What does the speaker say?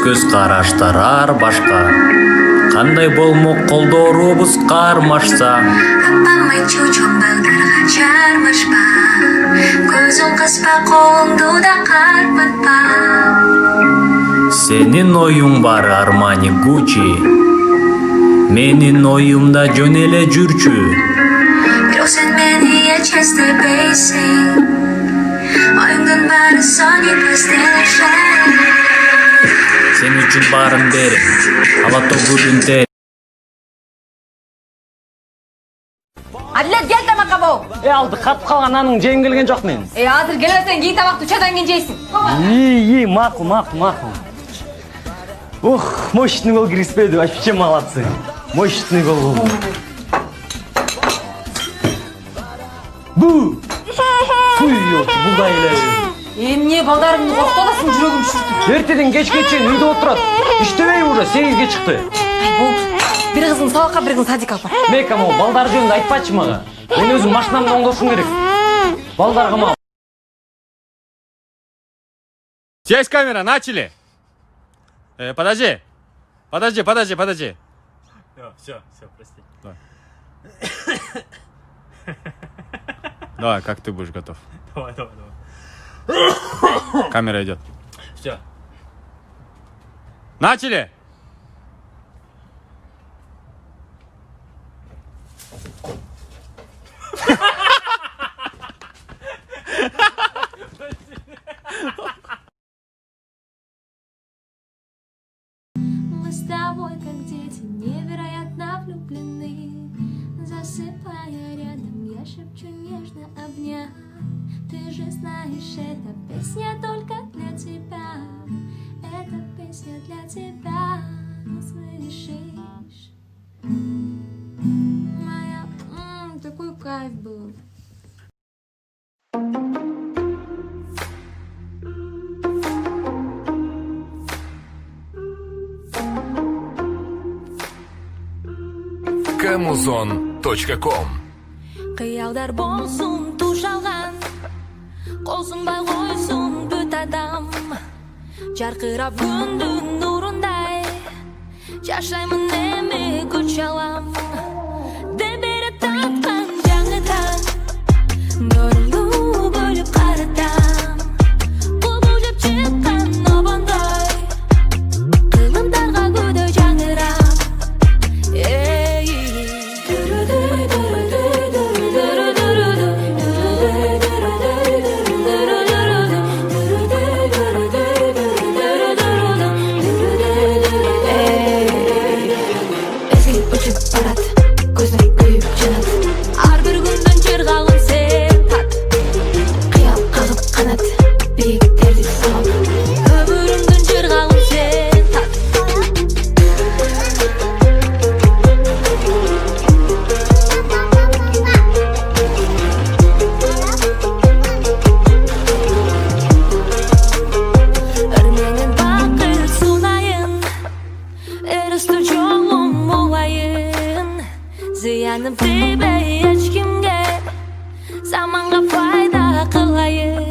көз караштар ар башка. Кандай болмок колдорубуз кармашса. Апамай чучуң балдарга чармашпа. Көзүң кыспа, колуңду да карматпа. Сенин оюң бар Армани Гуччи. Менин оюмда жөн эле жүрчү. Бирок сен мени эч эстебейсиң. Оюңдун баары Sony PlayStation. Сен үчүн баарын берем. Алатогудун те. Адилет, кел тамакка боо. Алды катып калган анын жегим келген жок мен. Азыр келесең кий тамакты учадан кийин жейсиң. Макул. Ух, мощный гол киргизбеди, вообще молодцы. Мощный гол болду. Бу! Туй, булдай эле. Эмне балдарымды коктоласың, жүрөгүм шүртүп. Эртеден кечке чейин үйдө отурат. Иштебей уже 8ге чыкты. Болду. Бир кызын сабакка, бир кызын садикка алып бар. Мека могу балдар жөнүндө айтпачы мага. Мен өзүм машинамды оңдошум керек. Балдарга мага. Есть камера, начали. Подожди. Все, прости. Давай, как ты будешь готов? Давай. Камера идет. Все. Начали. Мы с тобой, как дети, невероятно влюблены. Засыпая рядом, я шепчу нежно, обняв. Ты же знаешь, эта песня только для тебя. Эта песня для тебя, слышишь? Моя, такой кайф был. Kamuzon.com Кыялдар болсун туш алган, колсунбай койсун бүт адам. Жаркырап күндүн нурундай, жашаймын эми күч алам. Дебере тапкан жаңы таң, нурумду бөлүп каратам. Кубул жеп чыккан обондой, кылымдарга күдөй жаңырам. Ар бир күндүн чыргагын сен тат, кыял кагып канат, бийиктерди салып. Өмүрүмдүн чыргагын сен тат. Өрмеңин бакыт сунайын, эрistүү жолум улайын. Зыяным тийбей эч кимге, заманга пайда кылайын.